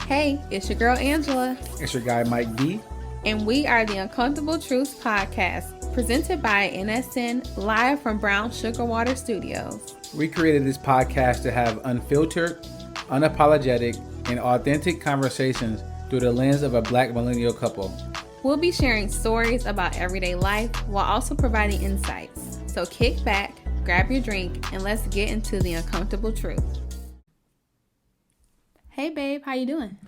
Hey, it's your girl Angela, It's your guy Mike D. and we are the Uncomfortable Truths podcast, presented by NSN, live from Brown Sugar Water Studios. We created this podcast to have unfiltered, unapologetic, and authentic conversations through the lens of a black millennial couple. We'll be sharing stories about everyday life while also providing insights. So kick back, grab your drink, and let's get into the uncomfortable truth. Hey babe, how you doing?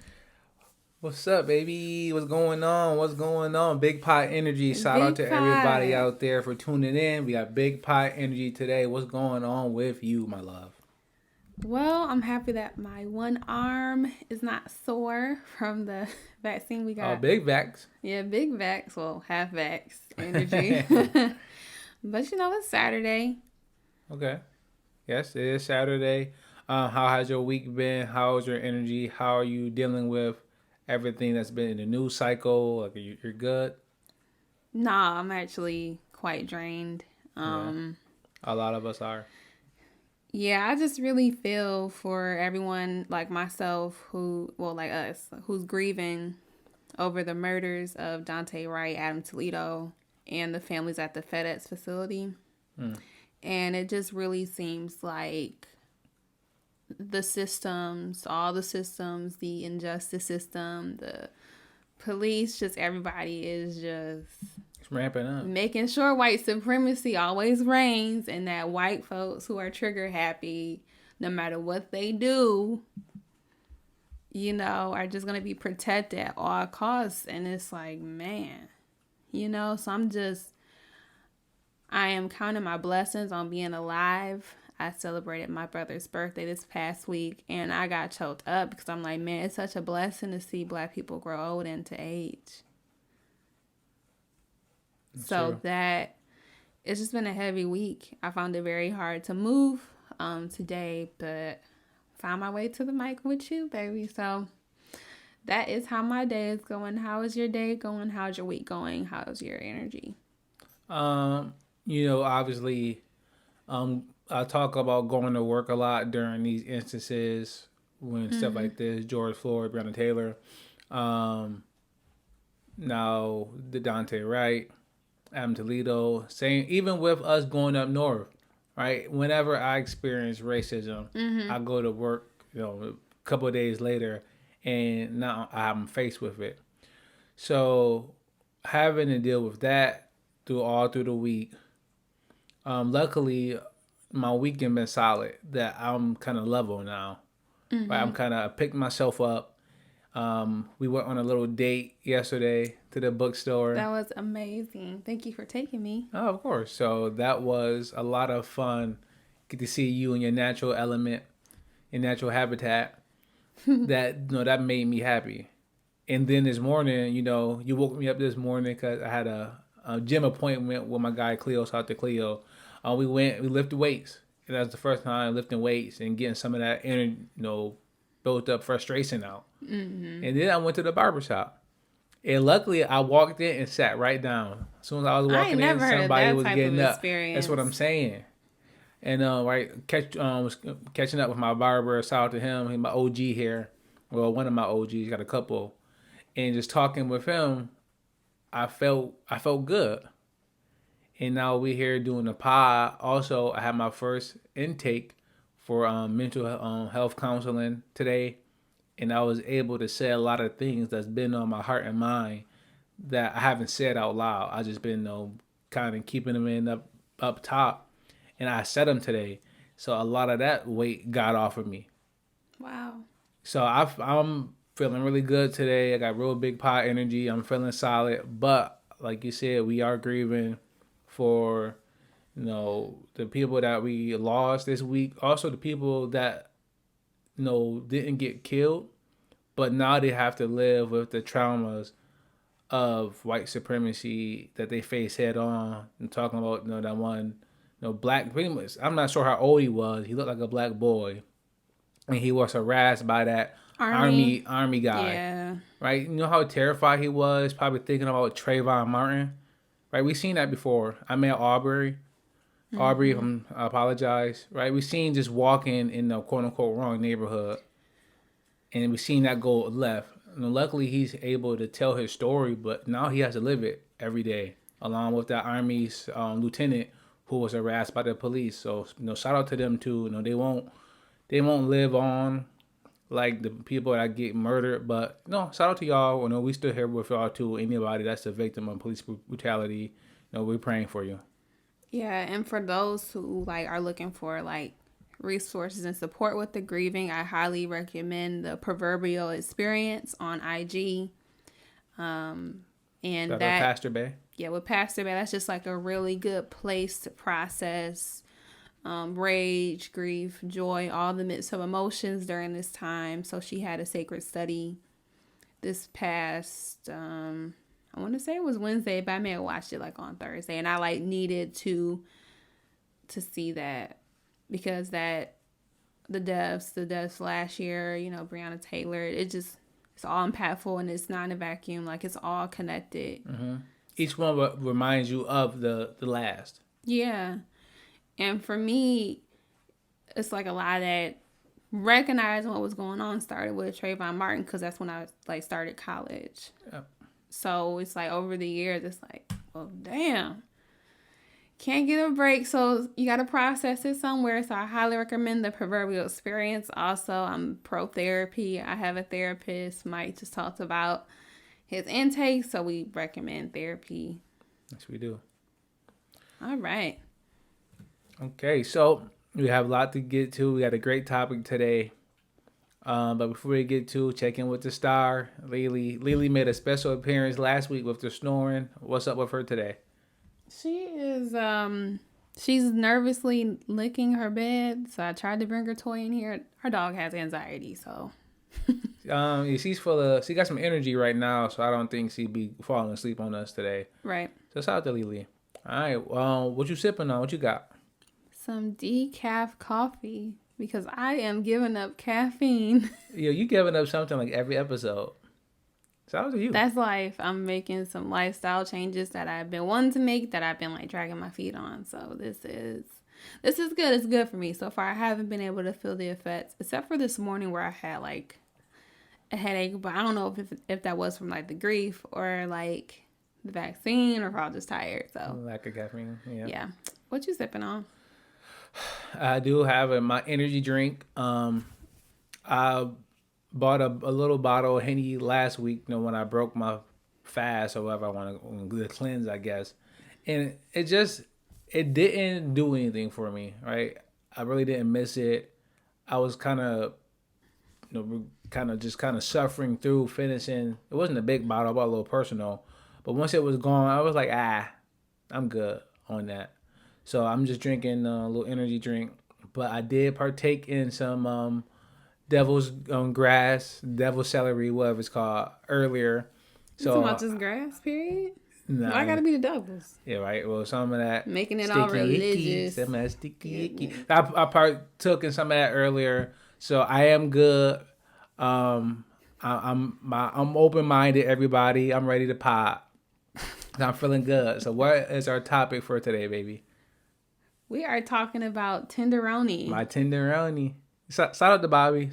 What's up, baby? What's going on? What's going on? Big Pot Energy. Shout out to everybody out there for tuning in. We got Big Pot Energy today. What's going on with you, my love? Well, I'm happy that my one arm is not sore from the vaccine we got. Oh, big vax. Yeah, big vax. Well, half vax energy. But you know, it's Saturday. Okay. Yes, it is Saturday. How has your week been? How's your energy? How are you dealing with everything that's been in the news cycle? Like, you're good? Nah, I'm actually quite drained. Yeah. A lot of us are. Yeah, I just really feel for everyone like myself like us, who's grieving over the murders of Dante Wright, Adam Toledo, and the families at the FedEx facility. And it just really seems like the systems, all the systems, the injustice system, the police, just everybody is just Ramping up, making sure white supremacy always reigns, and that white folks who are trigger happy, no matter what they do, you know, are just going to be protected at all costs. And it's like, man, you know, so I am counting my blessings on being alive. I celebrated my brother's birthday this past week, and I got choked up because I'm like, man, it's such a blessing to see black people grow old into age. So true. that it's just been a heavy week. I found it very hard to move today, but found my way to the mic with you, baby. So that is how my day is going. How is your day going? How's your week going? How's your energy? Obviously, I talk about going to work a lot during these instances when stuff like this, George Floyd, Breonna Taylor, now the Dante Wright, Adam Toledo, same, even with us going up north, right? Whenever I experience racism, I go to work, a couple of days later, and now I'm faced with it. So having to deal with that all through the week. Luckily, my weekend been solid. That I'm kind of level now. Right? I'm kind of picked myself up. We went on a little date yesterday to the bookstore. That was amazing. Thank you for taking me. Oh, of course. So that was a lot of fun. Get to see you in your natural element, your natural habitat. That made me happy. And then this morning, you woke me up this morning because I had a gym appointment with my guy Cleo. Shout out to Cleo. We lifted weights. And that was the first time lifting weights and getting some of that inner, built up frustration out. And then I went to the barbershop. And luckily, I walked in and sat right down. As soon as I was walking in, somebody was getting up. That's what I'm saying. And was catching up with my barber. Shout out to him. He's my OG here. Well, one of my OGs. Got a couple. And just talking with him, I felt good. And now we're here doing the pod. Also, I had my first intake for mental health counseling today. And I was able to say a lot of things that's been on my heart and mind that I haven't said out loud. I just been kind of keeping them in up top. And I said them today. So a lot of that weight got off of me. Wow. So I'm feeling really good today. I got real big pot energy. I'm feeling solid. But like you said, we are grieving for, the people that we lost this week. Also the people that, didn't get killed, but now they have to live with the traumas of white supremacy that they face head on. And talking about, that one, black, pretty much, I'm not sure how old he was. He looked like a black boy. And he was harassed by that army guy. Yeah. Right? You know how terrified he was, probably thinking about Trayvon Martin. Right? We've seen that before. I met Aubrey. Aubrey, I apologize. Right? We've seen just walking in the quote unquote wrong neighborhood. and we seen that go left. And luckily, he's able to tell his story, but now he has to live it every day, along with that Army's lieutenant who was harassed by the police. So shout out to them too. They won't live on like the people that get murdered, but no, shout out to y'all. We still here with y'all too. Anybody that's a victim of police brutality, we're praying for you. Yeah, and for those who like are looking for like resources and support with the grieving, I highly recommend the Proverbial Experience on IG. And that Pastor Bay. Yeah, with Pastor Bay, that's just like a really good place to process rage, grief, joy, all the mix of emotions during this time. So she had a sacred study this past I want to say it was Wednesday, but I may have watched it like on Thursday, and I like needed to see that, because that the deaths last year, Breonna Taylor, it's all impactful, and it's not in a vacuum. Like, it's all connected. Mm-hmm. Each one reminds you of the last. Yeah. And for me, it's like a lot that recognizing what was going on started with Trayvon Martin, because that's when I like started college. Yep. So it's like over the years, it's like, well, damn, can't get a break. So you got to process it somewhere. So I highly recommend the Proverbial Experience. Also, I'm pro therapy. I have a therapist. Mike just talked about his intake, so we recommend therapy. Yes, we do. All right. Okay, so we have a lot to get to. We got a great topic today. But before we get to check in with the star, Lily made a special appearance last week with the snoring. What's up with her today? She is she's nervously licking her bed, so I tried to bring her toy in here. Her dog has anxiety, so She got some energy right now, so I don't think she'd be falling asleep on us today. Right. So shout out to Lily. All right, what you sipping on? What you got? Some decaf coffee, because I am giving up caffeine. Yo, you giving up something like every episode. Shout out to you. That's life. I'm making some lifestyle changes that I've been wanting to make, that I've been like dragging my feet on. So this is good. It's good for me. So far, I haven't been able to feel the effects, except for this morning where I had like a headache. But I don't know if that was from like the grief or like the vaccine, or if I was just tired. So lack of caffeine. Yeah. What you sipping on? I do have my energy drink. I bought a little bottle of Henny last week, when I broke my fast or whatever I want to cleanse, I guess. And it didn't do anything for me, right? I really didn't miss it. I was kind of suffering through finishing. It wasn't a big bottle, I bought a little personal. But once it was gone, I was like, I'm good on that. So I'm just drinking a little energy drink. But I did partake in some devil's grass, devil's celery, whatever it's called, earlier. So talking about just grass, period? Nah, I gotta be the devil's. Yeah, right. Well, some of that making it all religious. Icky, some of that sticky icky. I partook in some of that earlier, so I am good. I'm open minded. Everybody, I'm ready to pop. I'm feeling good. So, what is our topic for today, baby? We are talking about tenderoni. My tenderoni. Shout out to Bobby.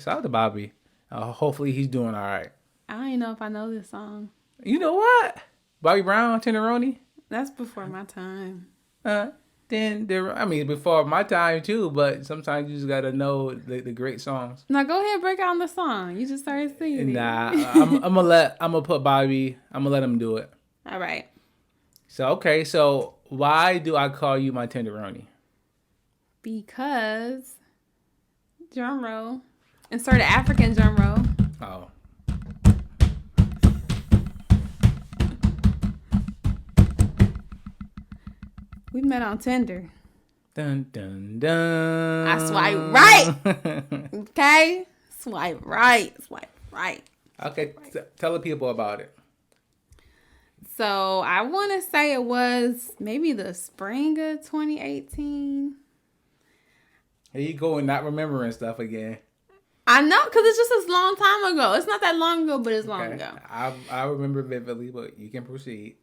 Hopefully he's doing all right. I don't even know if I know this song. You know what? Bobby Brown, Tenderoni? That's before my time. Before my time too, but sometimes you just gotta know the great songs. Now go ahead, break out the song. You just started singing. Nah, I'm gonna put Bobby, I'm gonna let him do it. All right. So why do I call you my tenderoni? Because drum roll. Insert an African drum roll. Oh. We met on Tinder. Dun dun dun. I swipe right. Okay? Swipe right. Okay, tell the people about it. So I want to say it was maybe the spring of 2018. Here you go and not remembering stuff again. I know, because it's just a long time ago. It's not that long ago, but it's long ago. I remember vividly, but you can proceed.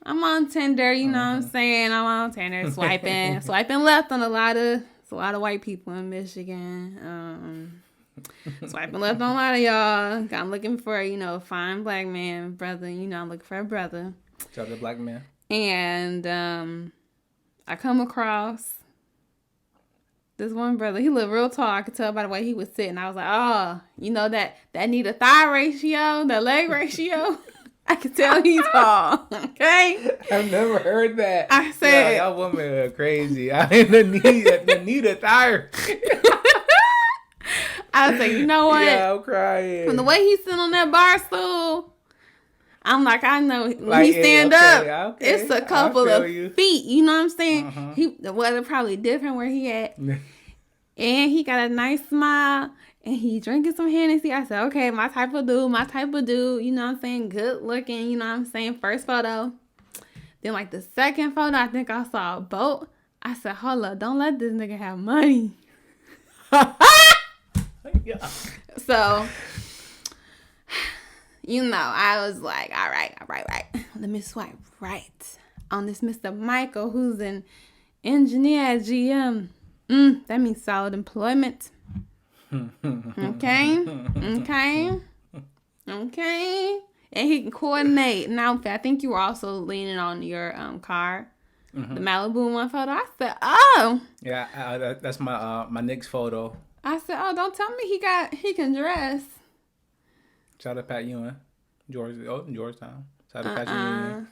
I'm on Tinder, you know what I'm saying? I'm on Tinder, swiping left on a lot of white people in Michigan. Swiping left on a lot of y'all. I'm looking for, a fine black man, brother. I'm looking for a brother. Shout out to black man. And I come across this one brother. He looked real tall. I could tell by the way he was sitting. I was like, oh, that need a thigh ratio, that leg ratio. I could tell he's tall. Okay? I've never heard that. I said, y'all women are crazy. I mean, the need a thigh. I was like, you know what? Yeah, I'm crying. From the way he's sitting on that bar stool, I'm like, I know when he stand up, it's a couple of feet. You know what I'm saying? The weather probably different where he at. And he got a nice smile. And he drinking some Hennessy. I said, okay, my type of dude. You know what I'm saying? Good looking. You know what I'm saying? First photo. Then like the second photo, I think I saw a boat. I said, hold up. Don't let this nigga have money. Yeah. So, I was like, all right. Let me swipe right on this Mr. Michael, who's an engineer at GM. That means solid employment. Okay. And he can coordinate. Now, I think you were also leaning on your car. The Malibu one photo. I said, oh. Yeah, that's my Knicks photo. I said, oh, don't tell me he can dress. Shout out to Pat Ewing. Georgetown. Shout out to Pat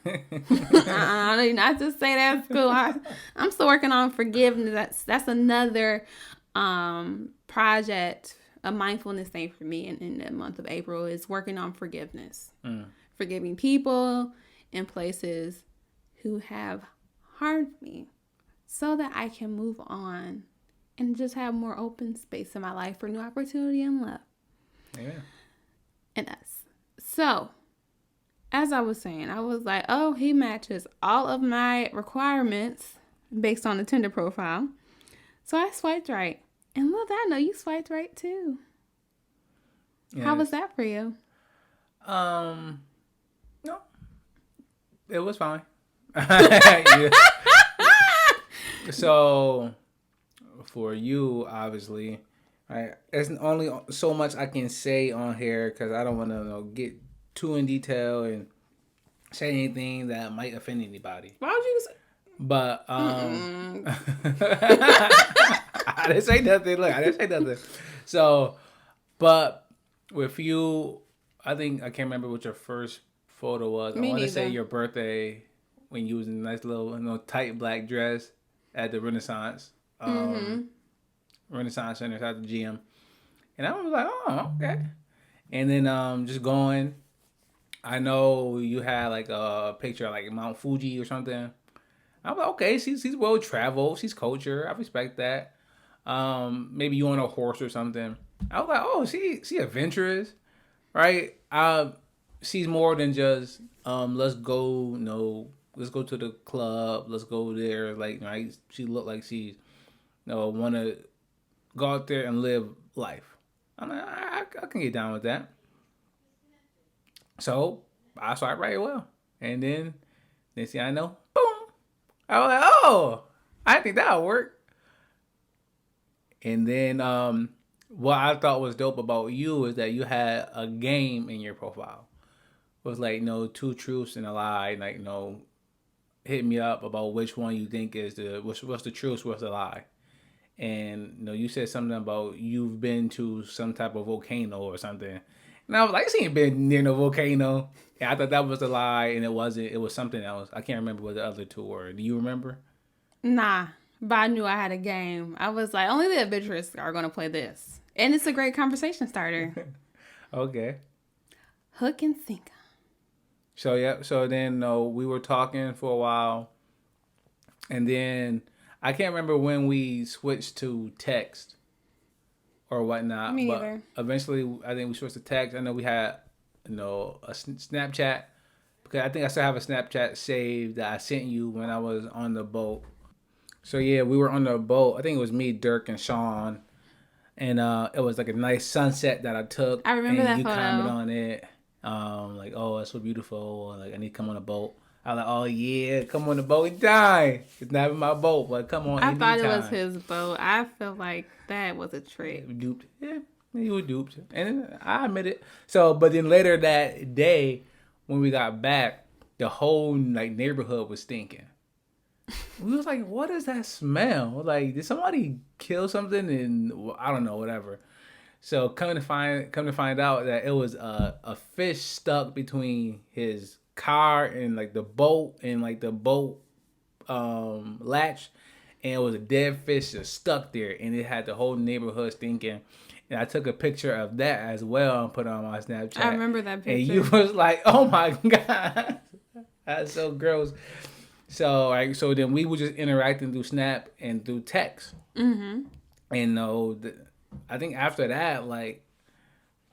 Ewing. I did not just say that at school. I'm still working on forgiveness. That's another project, a mindfulness thing for me in the month of April is working on forgiveness. Forgiving people and places who have harmed me so that I can move on and just have more open space in my life for new opportunity and love. Yeah. And us. So, as I was saying, I was like, oh, he matches all of my requirements based on the Tinder profile. So I swiped right. And look, I know you swiped right too. Yes. How was that for you? No. It was fine. So, for you, obviously, right? There's only so much I can say on here because I don't want to get too in detail and say anything that might offend anybody. Why would you say? But I didn't say nothing. Look, I didn't say nothing. So, but with you, I think I can't remember what your first photo was. I want to say your birthday when you was in a nice little tight black dress at the Renaissance. Renaissance Center at the gym. And I was like, oh, okay. And then just going, I know you had like a picture of like Mount Fuji or something. I was like, okay, she's well traveled, she's cultured, I respect that. Maybe you on a horse or something. I was like, oh, she adventurous, right? She's more than just let's go, let's go to the club, let's go there. Like, right? She looked like she's want to go out there and live life. I'm like, I can get down with that. So I started right well, and then next thing I know, boom! I was like, oh, I think that'll work. And then what I thought was dope about you is that you had a game in your profile. It was like, 2 truths and a lie. Like, hit me up about which one you think is what's the truth, what's the lie. And you said something about you've been to some type of volcano or something. And I was like, she ain't been near no volcano. And I thought that was a lie, and it wasn't. It was something else. I can't remember what the other 2 were. Do you remember? Nah, but I knew I had a game. I was like, only the adventurous are going to play this. And it's a great conversation starter. Okay. Hook and sinker. So, yeah. So then we were talking for a while. And then I can't remember when we switched to text or whatnot. Me either. But eventually, I think we switched to text. I know we had, a Snapchat. Because I think I still have a Snapchat saved that I sent you when I was on the boat. So, yeah, we were on the boat. I think it was me, Dirk, and Sean. And it was like a nice sunset that I took. I remember that photo. And you commented on it. Like, oh, it's so beautiful. Like, I need to come on a boat. I was like, oh, yeah, come on the boat anytime. It's not my boat, but come on anytime. I thought it was his boat. I felt like that was a trick. Yeah. You were duped, and I admit it. So, but then later that day, when we got back, the whole like neighborhood was stinking. We was like, "What is that smell? Like, did somebody kill something?" And well, I don't know, whatever. So, come to find out that it was a fish stuck between his car and like the boat and like the boat latch, and it was a dead fish just stuck there, and it had the whole neighborhood stinking. And I took a picture of that as well and put it on my Snapchat. I remember that picture. And you was like, "Oh my god, that's so gross." So like, so then we were just interacting through Snap and through text. Mm-hmm. And I think after that, like,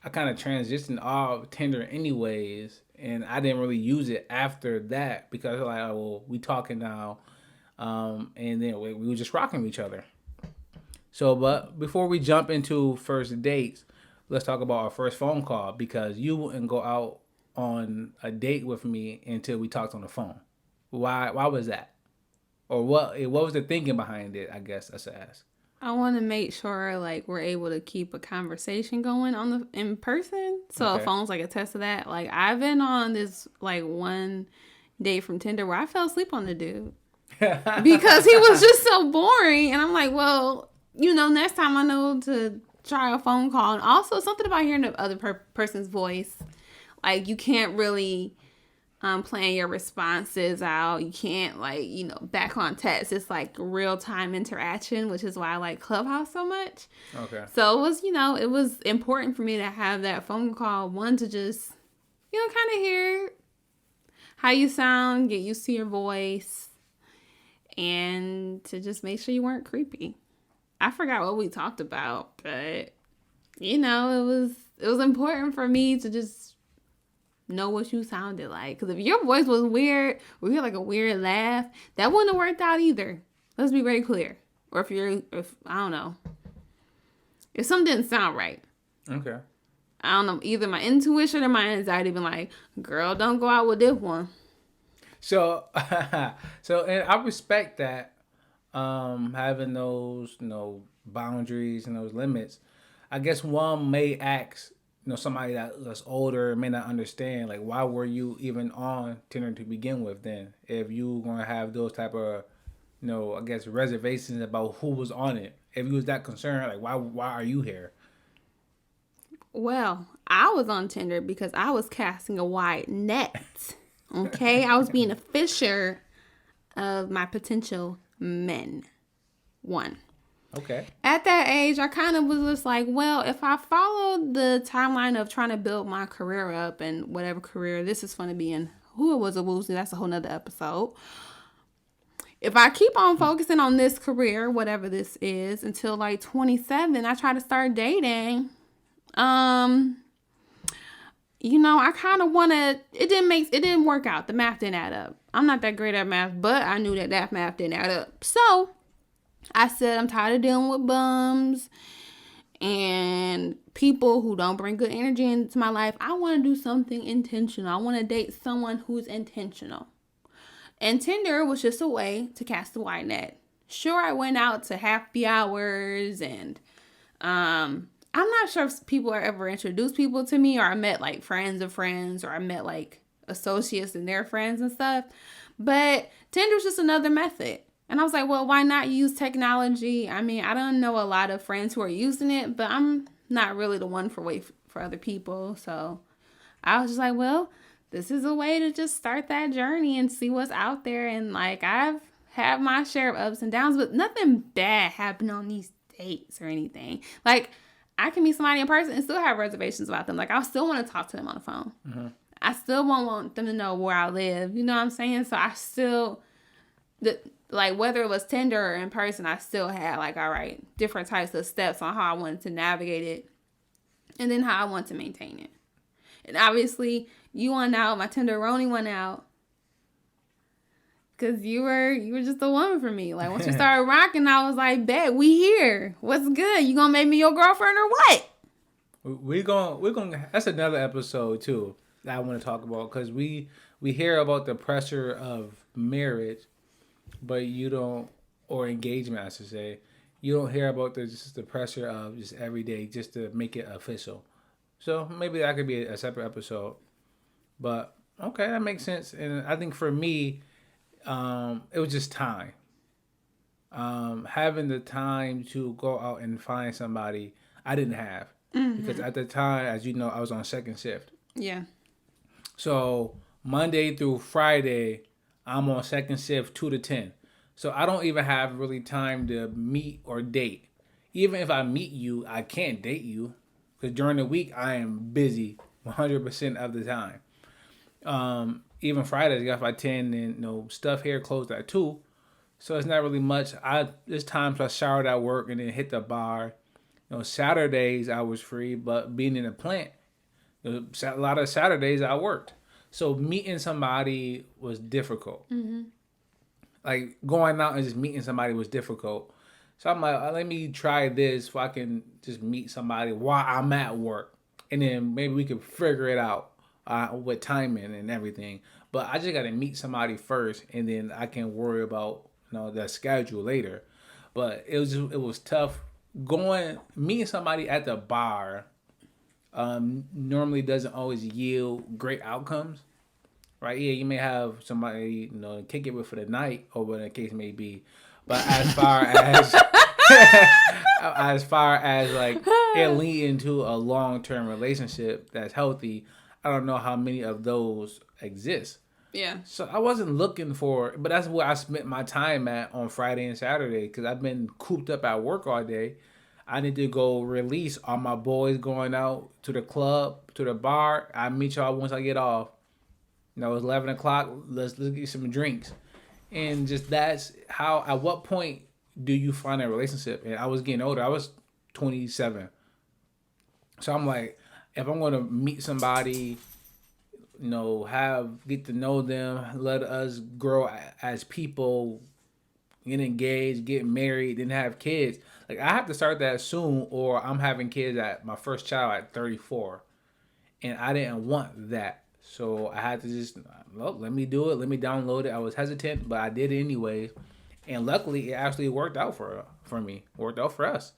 I kind of transitioned off Tinder anyways, and I didn't really use it after that because like, oh, well, we talking now, and then we were just rocking each other. So, but before we jump into first dates, let's talk about our first phone call because you wouldn't go out on a date with me until we talked on the phone. Why? Why was that? Or what was the thinking behind it? I guess I should ask. I want to make sure like we're able to keep a conversation going on the in person. So Okay. a phone's like a test of that. Like I've been on this like one date from Tinder where I fell asleep on the dude because he was just so boring, and I'm like, well, next time I know to try a phone call. And also something about hearing the other person's voice, like you can't really plan your responses out. You can't like, back on text. It's like real time interaction, which is why I like Clubhouse so much. Okay. So it was, it was important for me to have that phone call. One, to just, kind of hear how you sound, get used to your voice, and to just make sure you weren't creepy. I forgot what we talked about, but it was important for me to just know what you sounded like. Because if your voice was weird, or you had like a weird laugh, that wouldn't have worked out either. Let's be very clear. Or if I don't know, if something didn't sound right. Okay. I don't know, either my intuition or my anxiety been like, girl, don't go out with this one. So, and I respect that, having those, boundaries and those limits. I guess one may ask, somebody that's older may not understand, like, why were you even on Tinder to begin with then? If you gonna have those type of, I guess reservations about who was on it. If you was that concerned, like, why are you here? Well, I was on Tinder because I was casting a wide net. Okay? I was being a fisher of my potential men. One. Okay. At that age, I kind of was just like, well, if I follow the timeline of trying to build my career up and whatever career this is going to be in, who it was a woozy, that's a whole nother episode. If I keep on focusing on this career, whatever this is, until like 27, I try to start dating. I kind of want to, it didn't work out. The math didn't add up. I'm not that great at math, but I knew that math didn't add up. So I said, I'm tired of dealing with bums and people who don't bring good energy into my life. I want to do something intentional. I want to date someone who's intentional. And Tinder was just a way to cast a wide net. Sure, I went out to happy hours and I'm not sure if people are ever introduced people to me, or I met like friends of friends, or I met like associates and their friends and stuff. But Tinder's just another method. And I was like, well, why not use technology? I mean, I don't know a lot of friends who are using it, but I'm not really the one for other people. So I was just like, well, this is a way to just start that journey and see what's out there. And like, I've had my share of ups and downs, but nothing bad happened on these dates or anything. Like, I can meet somebody in person and still have reservations about them. Like, I still want to talk to them on the phone. Mm-hmm. I still won't want them to know where I live. You know what I'm saying? So I still, like, whether it was Tinder or in person, I still had, like, all right, different types of steps on how I wanted to navigate it and then how I want to maintain it. And obviously, you went out, my TINDERoni went out. Because you were just a woman for me. Like, once you started rocking, I was like, bet, we here. What's good? You gonna make me your girlfriend or what? We're going that's another episode too that I want to talk about, because we hear about the pressure of marriage, but you don't, or engagement I should say, you don't hear about the pressure of just every day just to make it official. So maybe that could be a separate episode. But okay, that makes sense. And I think for me, it was just time. Having the time to go out and find somebody I didn't have because at the time, as you know, I was on second shift. Yeah. So Monday through Friday, I'm on second shift 2 to 10. So I don't even have really time to meet or date. Even if I meet you, I can't date you because during the week I am busy 100% of the time. Even Fridays, I got by 10 and stuff here closed at 2. So it's not really much. There's times I showered at work and then hit the bar. Saturdays I was free, but being in a plant, a lot of Saturdays I worked. So meeting somebody was difficult. Like going out and just meeting somebody was difficult. So I'm like, let me try this so I can just meet somebody while I'm at work. And then maybe we could figure it out with timing and everything. But I just got to meet somebody first and then I can worry about the schedule later. But it was tough meeting somebody at the bar. Normally doesn't always yield great outcomes, right? Yeah, you may have somebody kick it with for the night or whatever the case may be, but as far as like it leading to a long term relationship that's healthy, I don't know how many of those exist. Yeah. So I wasn't looking for, but that's where I spent my time at on Friday and Saturday because I've been cooped up at work all day. I need to go release all my boys going out to the club, to the bar. I meet y'all once I get off. It's 11 o'clock. Let's get some drinks. And just that's how, at what point do you find a relationship? And I was getting older. I was 27. So I'm like, if I'm going to meet somebody, get to know them, let us grow as people, get engaged, get married, then have kids. Like I have to start that soon, or I'm having kids at my first child at 34, and I didn't want that, so I had to just let me do it. Let me download it. I was hesitant, but I did it anyway, and luckily it actually worked out for me. Worked out for us.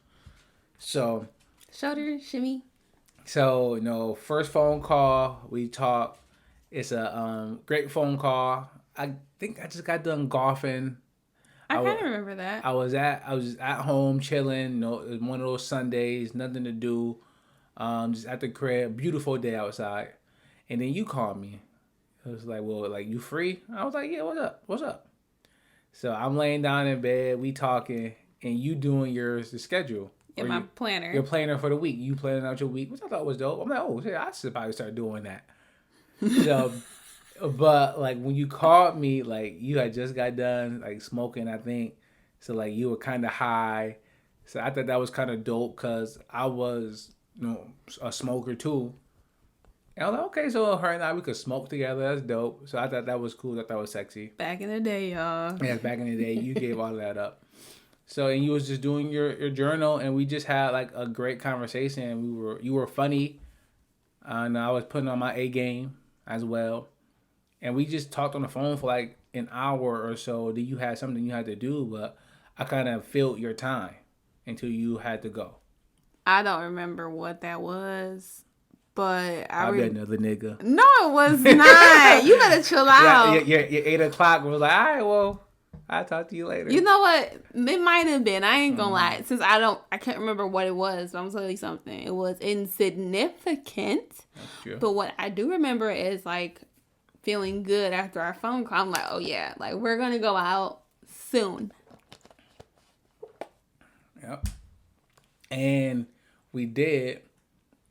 So shoulder shimmy. So first phone call we talked. It's a great phone call. I think I just got done golfing. I kind of remember that. I was just at home chilling. It was one of those Sundays, nothing to do. Just at the crib, beautiful day outside. And then you called me. It was like, well, like you free? I was like, yeah. What's up? What's up? So I'm laying down in bed, we talking, and you doing the schedule. In my planner. Your planner for the week. You planning out your week, which I thought was dope. I'm like, oh shit, I should probably start doing that. So, but like when you called me, like you had just got done like smoking, I think. So like you were kind of high. So I thought that was kind of dope because I was a smoker too. And I was like, okay, so her and I we could smoke together. That's dope. So I thought that was cool. I thought that was sexy. Back in the day, y'all. Yeah, back in the day, you gave all of that up. So and you was just doing your journal, and we just had like a great conversation. You were funny, and I was putting on my A game as well. And we just talked on the phone for like an hour or so. Then you had something you had to do, but I kind of filled your time until you had to go. I don't remember what that was, but I'll be another nigga. No, it was not. You better chill out. Your 8 o'clock was like, all right, well, I'll talk to you later. You know what? It might have been. I ain't gonna lie. Since I can't remember what it was, but I'm gonna tell you something. It was insignificant. That's true. But what I do remember is like feeling good after our phone call. I'm like, oh yeah, like we're gonna go out soon. Yep. And we did,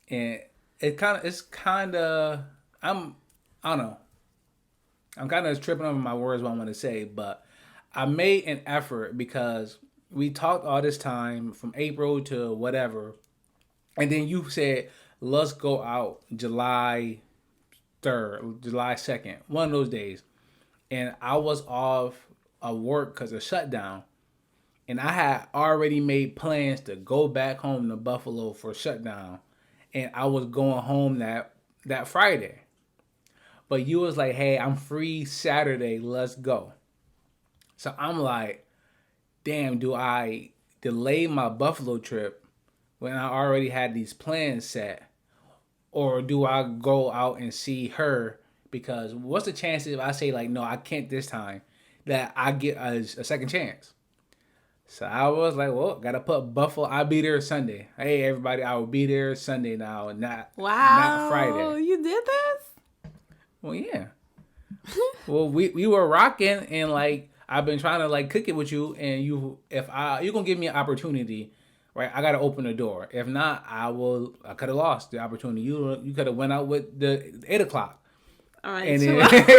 and I don't know. I'm kind of tripping over my words what I'm going to say, but I made an effort because we talked all this time from April to whatever. And then you said, let's go out July 3rd, July 2nd, one of those days. And I was off of work because of shutdown. And I had already made plans to go back home to Buffalo for shutdown. And I was going home that Friday. But you was like, hey, I'm free Saturday. Let's go. So I'm like, damn, do I delay my Buffalo trip when I already had these plans set? Or do I go out and see her? Because what's the chances if I say, like, no, I can't this time, that I get a second chance? So I was like, well, gotta put Buffalo. I'll be there Sunday. Hey, everybody, I will be there Sunday now, not Wow, Friday. you did this? Well, yeah. Well, we were rocking, and like I've been trying to like cook it with you, and you gonna give me an opportunity, right? I gotta open the door. If not, I could have lost the opportunity. You could have went out with the 8 o'clock, All right, and then chill out.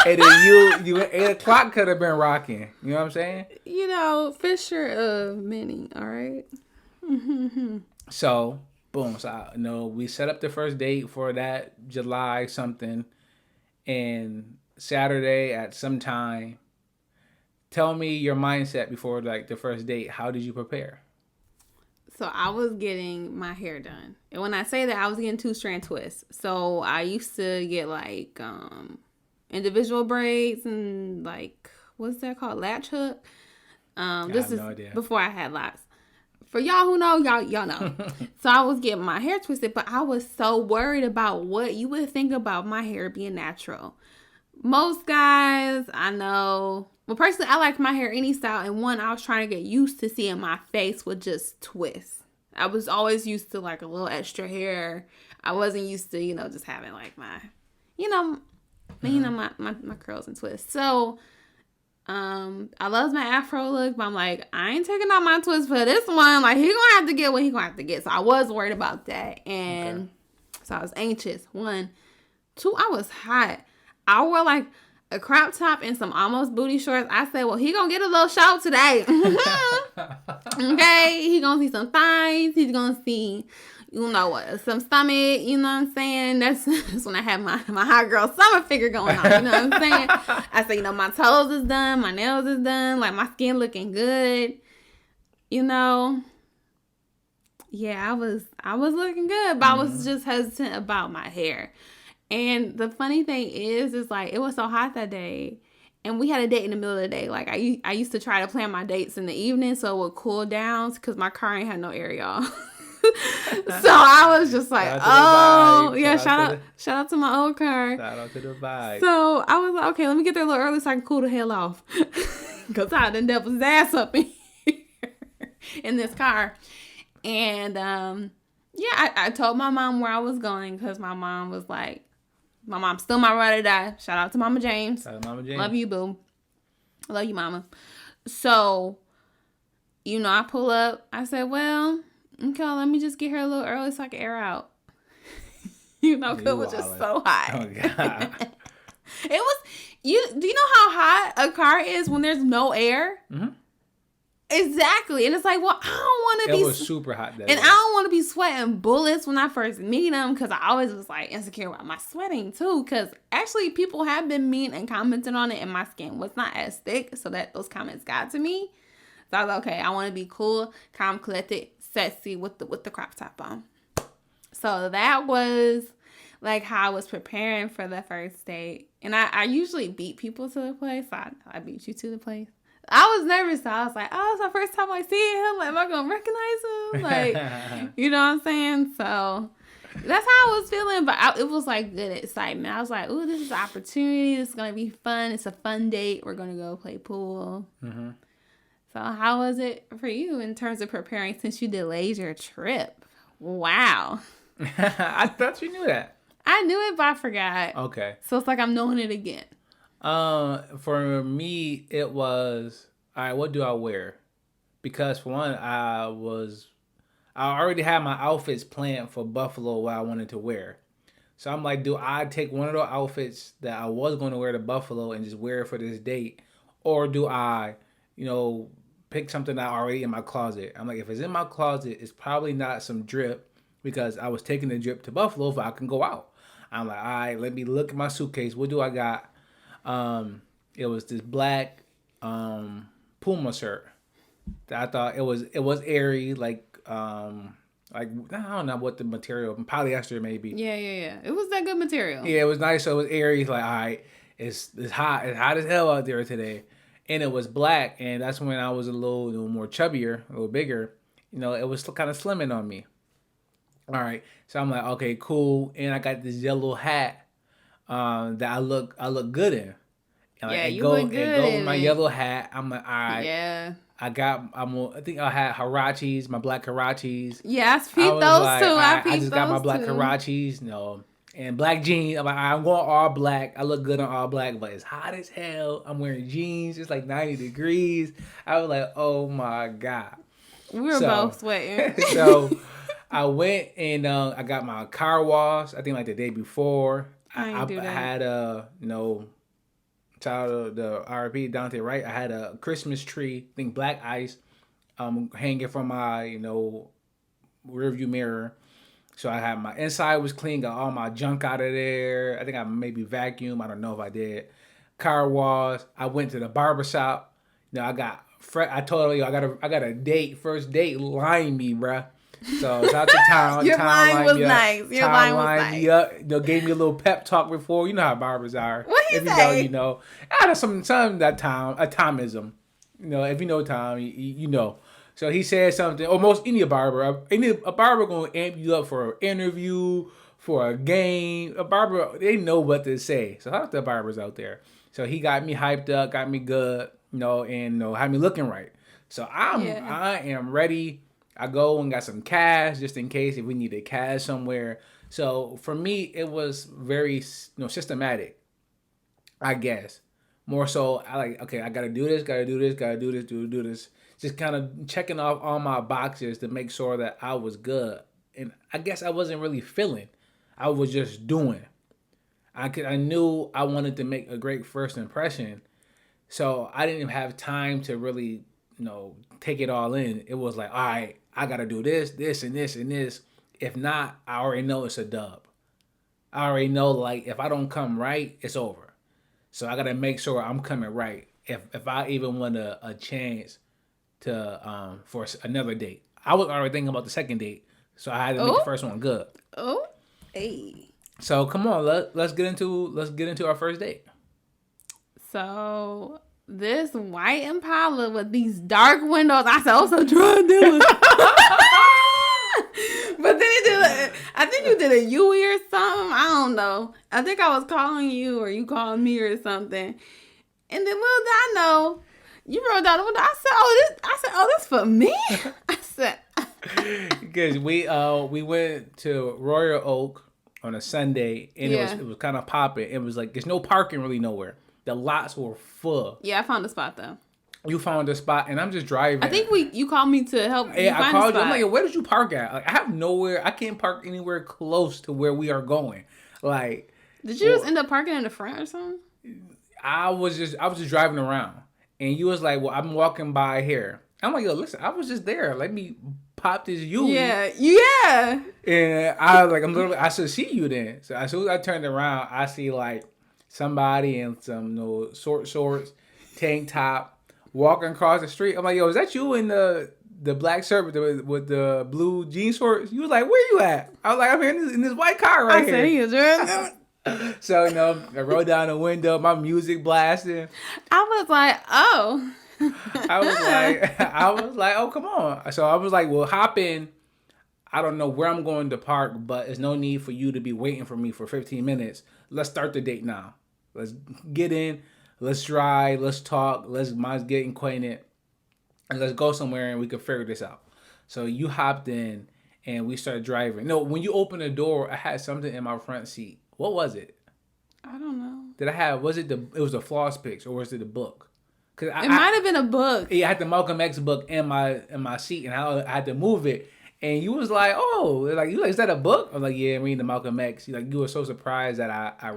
and then you at 8 o'clock could have been rocking. You know what I'm saying? You know, Fisher of many. All right. So boom. So we set up the first date for that July something, and Saturday at some time. Tell me your mindset before like the first date. How did you prepare? So I was getting my hair done. And when I say that, I was getting 2-strand twists. So I used to get like individual braids and like, what's that called? Latch hook. This is no idea. Before I had locks. For y'all who know, y'all know. So I was getting my hair twisted, but I was so worried about what you would think about my hair being natural. Most guys I know, well, personally, I like my hair any style. And one, I was trying to get used to seeing my face with just twists. I was always used to like a little extra hair. I wasn't used to, just having like my curls and twists. So, I love my afro look, but I'm like, I ain't taking out my twist for this one. Like, he gonna have to get what he gonna have to get. So I was worried about that. And so I was anxious. 1, 2, I was hot. I wore like a crop top and some almost booty shorts. I said, well, he gonna get a little show today. Okay, he gonna see some thighs. He's gonna see, some stomach. You know what I'm saying? That's when I have my hot girl summer figure going on. You know what I'm saying? I say, my toes is done, my nails is done, like my skin looking good. Yeah, I was looking good, but I was just hesitant about my hair. And the funny thing is like, it was so hot that day, and we had a date in the middle of the day. Like, I used to try to plan my dates in the evening so it would cool down, because my car ain't had no air, y'all. So I was just like, shout out to my old car. Shout out to the vibe. So I was like, okay, let me get there a little early so I can cool the hell off, because I done devil's ass up in here in this car. And I told my mom where I was going, because my mom was like, my mom's still my ride or die. Shout out to Mama James. Shout out to Mama James. Love you, boo. I love you, Mama. So, I pull up. I said, well, okay, let me just get here a little early so I can air out. Because it was just so hot. Oh, God. Do you know how hot a car is when there's no air? Mm-hmm. Exactly. And it's like, well, I don't want to be... It was super hot that day. And I don't want to be sweating bullets when I first meet them, because I always was like insecure about my sweating too, because actually people have been mean and commented on it, and my skin was not as thick, so that those comments got to me. So I was like, okay, I want to be cool, calm, collected, sexy with the crop top on. So that was like how I was preparing for the first date. And I usually beat people to the place. So I beat you to the place. I was nervous. So I was like, oh, it's my first time like seeing him. Like, am I going to recognize him? Like, you know what I'm saying? So that's how I was feeling. But it was like good excitement. I was like, ooh, this is an opportunity. This is going to be fun. It's a fun date. We're going to go play pool. Mm-hmm. So how was it for you in terms of preparing since you delayed your trip? Wow. I thought you knew that. I knew it, but I forgot. Okay. So it's like I'm knowing it again. For me, it was, all right, what do I wear? Because for one, I already had my outfits planned for Buffalo, what I wanted to wear. So I'm like, do I take one of those outfits that I was going to wear to Buffalo and just wear it for this date? Or do I, pick something that already in my closet? I'm like, if it's in my closet, it's probably not some drip, because I was taking the drip to Buffalo so I can go out. I'm like, all right, let me look at my suitcase. What do I got? It was this black Puma shirt that I thought it was airy, like I don't know what the material, polyester maybe. Yeah. It was that good material. Yeah, it was nice. So it was airy. Like, all right, it's hot as hell out there today. and it was black, and that's when I was a little more chubbier, a little bigger. It was kind of slimming on me. All right, so I'm like, okay, cool, and I got this yellow hat that I look good in. And like Yeah, you look it good go with in my it. yellow hat. I'm like, all right. Yeah. I think I had Harachis, my black Harachis. Yeah, I I peeped was those too. like, I I peeped just got my those black too. Harachis, and black jeans. I'm like, I'm going all black. I look good on all black, but it's hot as hell. I'm wearing jeans. It's like 90 degrees. I was like, oh my God. We were So, both sweating. so I went and I got my car washed. I think like the day before. I ain't I do that. had child of the RP Dante Wright. I had a Christmas tree, I think black ice, hanging from my rearview mirror. So I had my inside was clean, got all my junk out of there. I think I maybe vacuumed. I don't know if I did. Car wash. I went to the barber shop. I got. I told you I got a date. First date, line me, bruh. So it's out the town. Your Town line lined was me up. nice. Your Town line was lined nice. me up. Gave me a little pep talk before. You know how barbers are. What he If you say? know, you know. I had some that time a Tomism. If you know Tom, you know. So he said something, or most any barber, a barber gonna amp you up for an interview, for a game. A barber, they know what to say. So shout out to the barbers out there. So he got me hyped up, got me good, and had me looking right. So Yeah. I am ready. I go and got some cash just in case if we needed cash somewhere. So for me, it was very systematic, I guess. More so, I like, okay, I gotta do this, gotta do this, gotta do this, do this. Just kind of checking off all my boxes to make sure that I was good. And I guess I wasn't really feeling. I was just doing. I knew I wanted to make a great first impression. So I didn't have time to really, take it all in. It was like, all right, I gotta do this, this, and this, and this. If not, I already know it's a dub. I already know, like, if I don't come right, it's over. So I gotta make sure I'm coming right. If I even want a chance to for another date, I was already thinking about the second date, so I had to make the Oh, first one good. oh, hey. So come on, let's get into our first date. So this white Impala with these dark windows, I said, "Oh, so drug dealer." But then he did. I think you did a Yui or something. I don't know. I think I was calling you or you called me or something. And then little did I know, you rolled down the window. I said, "Oh, this." I said, "Oh, this for me." I said, Because we went to Royal Oak on a Sunday, and Yeah. it was kind of popping. It was like there's no parking really nowhere. The lots were full. "Yeah, I found the spot though." You found a spot, and I'm just driving. I think you called me to help. Yeah, I find called the you. I'm spot. like, where did you park at? Like, I have nowhere. I can't park anywhere close to where we are going. Like, Did you just end up parking in the front or something? I was just driving around, and you was like, well, I'm walking by here. I'm like, yo, listen, I was just there. Let me pop this Yui. Yeah. And I was like, I should see you then. So as soon as I turned around, I see like somebody in some shorts, tank top, walking across the street. I'm like, yo, is that you in the black shirt with the blue jean shorts? You was like, where you at? I was like, I'm here in this white car right I said he here. was drunk. So I rolled down the window, my music blasting. I was like, oh. I was like, oh, come on. So I was like, well, hop in. I don't know where I'm going to park, but there's no need for you to be waiting for me for 15 minutes. Let's start the date now. Let's get in. Let's drive. Let's talk. Let's get acquainted. And let's go somewhere and we can figure this out. So you hopped in and we started driving. No, when you opened the door, I had something in my front seat. What was it? I don't know. It was the floss pics or was it the book? Cause It might have been a book. Yeah, I had the Malcolm X book in my seat and I had to move it. And you was like, oh, like you like, is that a book? I was like, yeah, I'm reading the Malcolm X. You were so surprised that I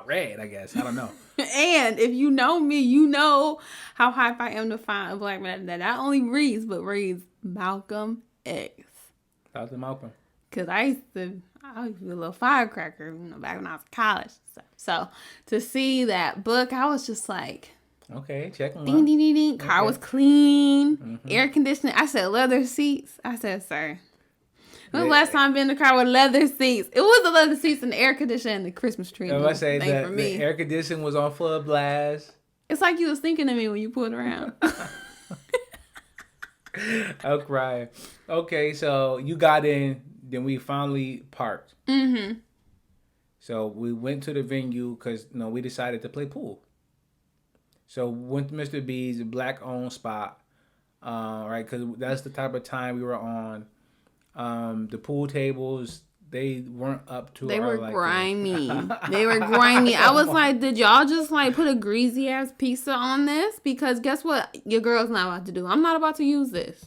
read, I guess. I don't know. And if you know me, you know how hype I am to find a black man that not only reads, but reads Malcolm X. Shout out to Malcolm. Because I used to be a little firecracker, back when I was in college and stuff. So to see that book, I was just like, okay, check them ding, out. ding, ding, ding. Car was clean, Mm-hmm. air conditioning. I said leather seats. I said, sir. When was the Yeah. last time I've been in the car with leather seats? It was the leather seats and the air conditioning and the Christmas tree. I say thing that for me. the air conditioning was on full blast. It's like you was thinking of me when you pulled around. I'm crying. Okay, so you got in, then we finally parked. Mm-hmm. So we went to the venue because we decided to play pool. So went to Mr. B's, a black owned spot, right? Because that's the type of time we were on. The pool tables, they weren't up to They our were liking. grimy. They were grimy. I was like, did y'all just like put a greasy ass pizza on this? Because guess what? Your girl's not about to do. I'm not about to use this.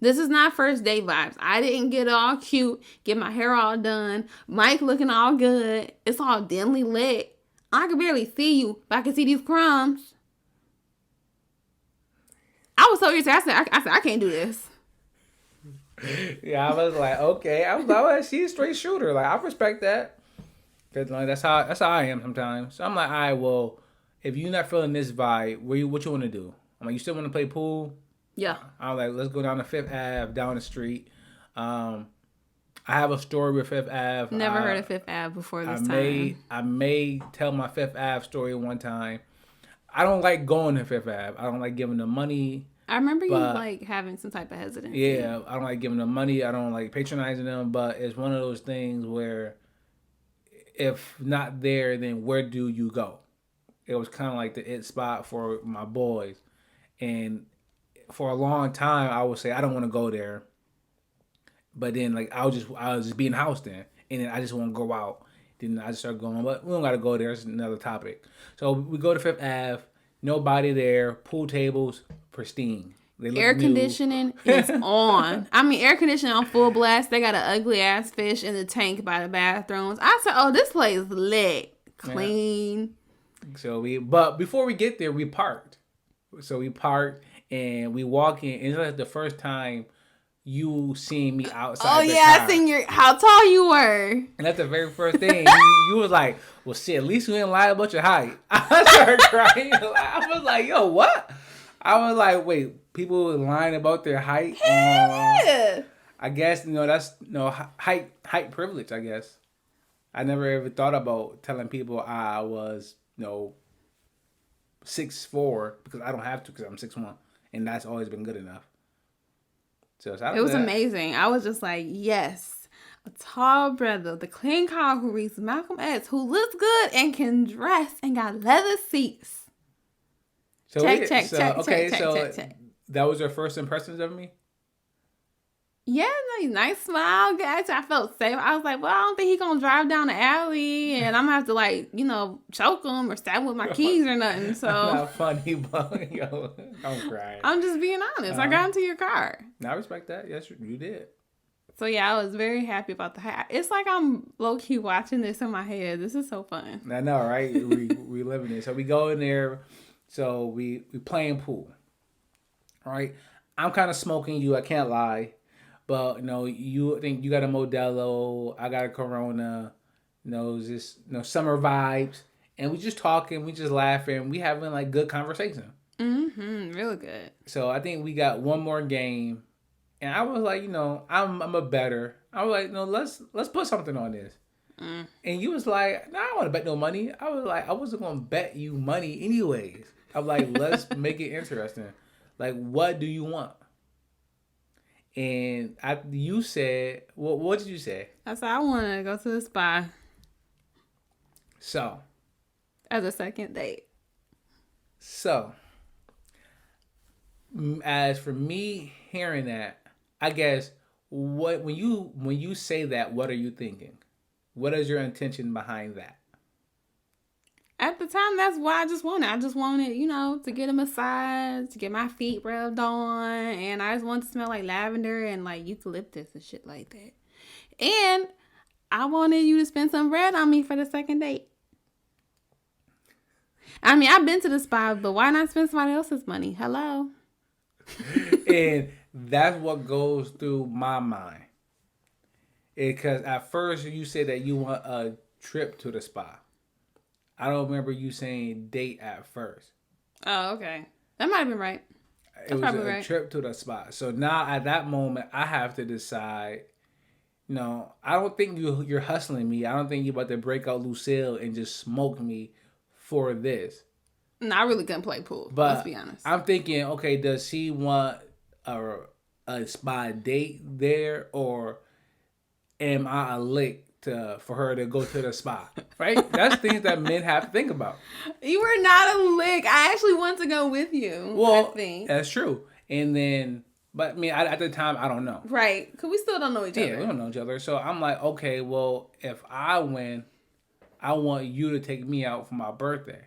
This is not first date vibes. I didn't get all cute, get my hair all done, Mike looking all good. It's all dimly lit. I can barely see you, but I can see these crumbs. I was so irritated. I said, I can't do this. Yeah, I was like, okay. I was like, well, she's a straight shooter. Like, I respect that. Cause like that's how I am sometimes. So I'm like, all right, well, if you're not feeling this vibe, what you want to do? I'm like, you still want to play pool? Yeah. I was like, let's go down to Fifth Ave, down the street. I have a story with Fifth Ave. Never heard of Fifth Ave before this time. I may tell my Fifth Ave story one time. I don't like going to Fifth Ave. I don't like giving them money. I remember you like having some type of hesitancy. Yeah, I don't like giving them money. I don't like patronizing them. But it's one of those things where if not there, then where do you go? It was kind of like the it spot for my boys. And for a long time, I would say, I don't want to go there. But then, like, I was just be in the house then. And then I just want to go out. Then I just start going, but we don't got to go there. It's another topic. So we go to Fifth Ave. Nobody there. Pool tables, pristine. Air conditioning is on. I mean, air conditioning on full blast. They got an ugly ass fish in the tank by the bathrooms. I said, oh, this place lit. Clean. Yeah. But before we get there, we parked. So we parked and we walk in. And it's like the first time you seen me outside. Oh yeah, I seen how tall you were. And that's the very first thing. you was like, well shit, at least you didn't lie about your height. I started crying. I was like, yo, what? I was like, wait, people lying about their height? Yeah. I guess, that's height privilege, I guess. I never ever thought about telling people I was, 6'4", because I don't have to, because I'm 6'1", and that's always been good enough. So it was amazing. I was just like, yes, a tall brother, the clean car who reads Malcolm X, who looks good and can dress and got leather seats. So check. That was your first impressions of me? Yeah, nice smile, guys. I felt safe. I was like, well, I don't think he's going to drive down the alley and I'm going to have to, choke him or stab him with my keys or nothing. So not funny, but, yo, I'm crying. I'm just being honest. I got into your car. I respect that. Yes, you did. So, yeah, I was very happy about the height. It's like I'm low-key watching this in my head. This is so fun. I know, right? we living it. So, we go in there. So, we playing pool. All right? I'm kind of smoking you. I can't lie. But, you think you got a Modelo, I got a Corona, just, summer vibes. And we just talking, we just laughing, we having, like, good conversation. Mm-hmm. Really good. So, I think we got one more game. And I was like, I'm a better. I was like, let's put something on this. Mm. And you was like, no, I don't want to bet no money. I was like, I wasn't going to bet you money anyways. I'm like, let's make it interesting. Like, what do you want? And you said, what did you say? I said, I want to go to the spa. So. As a second date. So. As for me hearing that, I guess, when you say that, what are you thinking? What is your intention behind that? At the time, that's what I just wanted. I just wanted, to get a massage, to get my feet rubbed on, and I just wanted to smell like lavender and like eucalyptus and shit like that. And I wanted you to spend some bread on me for the second date. I mean, I've been to the spa, but why not spend somebody else's money? Hello. And that's what goes through my mind. Because at first you said that you want a trip to the spa. I don't remember you saying date at first. Oh, okay. That might have been right. It was a trip to the spa. So now at that moment, I have to decide, I don't think you're hustling me. I don't think you're about to break out Lucille and just smoke me for this. No, I really couldn't play pool. But let's be honest. I'm thinking, okay, does she want a spa date there, or am I a lick for her to go to the spa? Right? That's things that men have to think about. You were not a lick. I actually want to go with you. Well, I think that's true. And then, but I mean, at the time, I don't know. right, because we still don't know each other. Yeah, we don't know each other. So I'm like, okay, well, if I win, I want you to take me out for my birthday.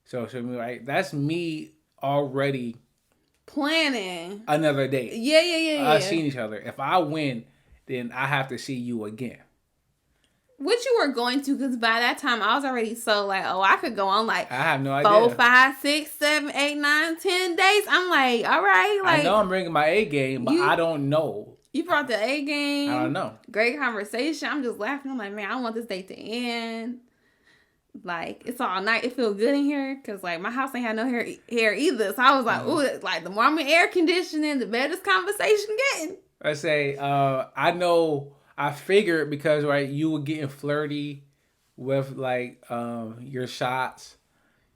So right, that's me already planning another date. Yeah. Us seeing each other. If I win, then I have to see you again. Which you were going to, because by that time I was already so like, oh, I could go on like I have no idea. 4, 5, 6, 7, 8, 9, 10 days. I'm like, all right, like I know I'm bringing my A game, but I don't know. You brought the A game. I don't know. Great conversation. I'm just laughing. I'm like, man, I want this date to end. Like, it's all night. It feels good in here because, like, my house ain't had no hair either. So I was like, ooh, like, the more I'm in air conditioning, the better this conversation getting. I say, I know, I figured because, right, you were getting flirty with, like, your shots.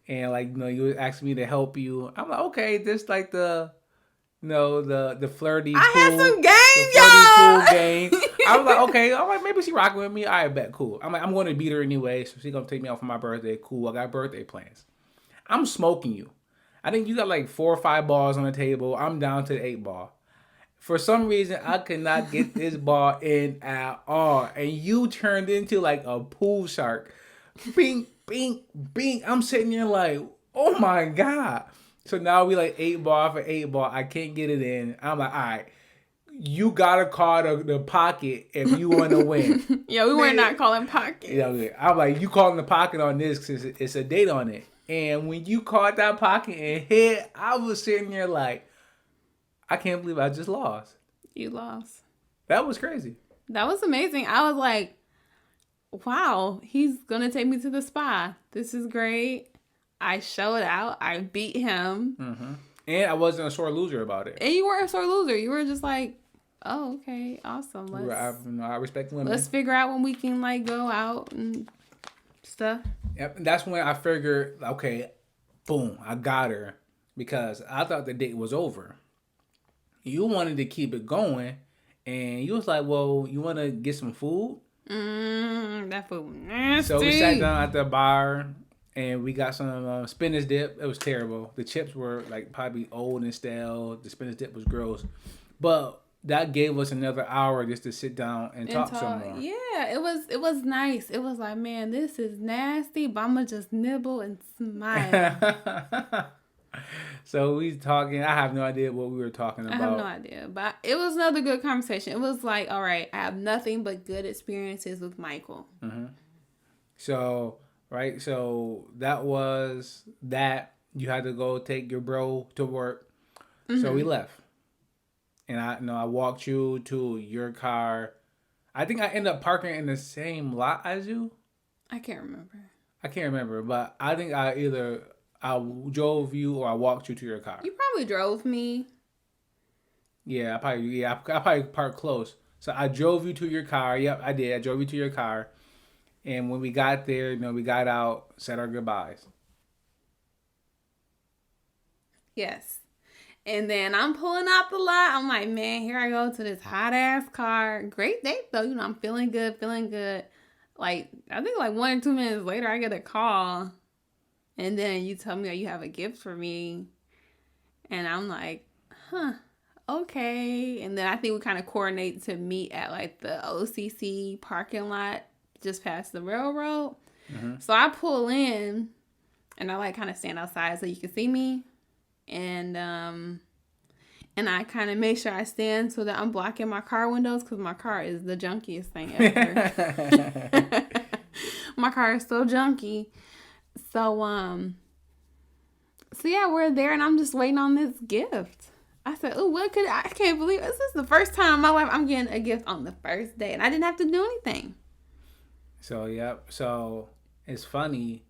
And, like, you were asking me to help you. I'm like, okay, this, like, the flirty I pool. had some game, y'all. Pool game. I was like, okay, I'm like, maybe she rocking with me. I bet, cool. I'm like, I'm going to beat her anyway, so she's going to take me out for my birthday. Cool, I got birthday plans. I'm smoking you. I think you got like 4 or 5 balls on the table. I'm down to the 8 ball. For some reason, I could not get this ball in at all. And you turned into like a pool shark. Bing, bing, bing. I'm sitting there like, oh my God. So now we like 8 ball for 8 ball. I can't get it in. I'm like, all right. You gotta call the pocket if you want to win. Yeah, we were not calling pocket. I'm like, you calling the pocket on this because it's a date on it. And when you called that pocket and hit, I was sitting there like, I can't believe I just lost. You lost. That was crazy. That was amazing. I was like, wow, he's gonna take me to the spa. This is great. I showed out. I beat him. Mm-hmm. And I wasn't a sore loser about it. And you weren't a sore loser. You were just like, oh, okay, awesome. I respect women. Let's figure out when we can like go out and stuff. Yep, that's when I figured, okay, boom, I got her because I thought the date was over. You wanted to keep it going, and you was like, well, you want to get some food? That food nasty. So we sat down at the bar, and we got some spinach dip. It was terrible. The chips were like probably old and stale. The spinach dip was gross. But that gave us another hour just to sit down and talk some more. Yeah, it was nice. It was like, man, this is nasty, but I'm going to just nibble and smile. So we talking. I have no idea what we were talking about. I have no idea. But it was another good conversation. It was like, all right, I have nothing but good experiences with Michael. Mm-hmm. So, right. So that was that. You had to go take your bro to work. Mm-hmm. So we left. And I walked you to your car. I think I ended up parking in the same lot as you. I can't remember. But I think I drove you or I walked you to your car. You probably drove me. Yeah, I probably parked close. So I drove you to your car. Yep, I did. I drove you to your car. And when we got there, we got out, said our goodbyes. Yes. And then I'm pulling out the lot. I'm like, man, here I go to this hot ass car. Great date though. I'm feeling good. Like, I think like 1 or 2 minutes later, I get a call. And then you tell me that you have a gift for me. And I'm like, huh, okay. And then I think we kind of coordinate to meet at like the OCC parking lot just past the railroad. Mm-hmm. So I pull in and I like kind of stand outside so you can see me. And I kind of make sure I stand so that I'm blocking my car windows because my car is the junkiest thing ever. My car is so junky. So yeah, we're there and I'm just waiting on this gift. I said, oh, I can't believe this is the first time in my life I'm getting a gift on the first day and I didn't have to do anything. So, yep. So it's funny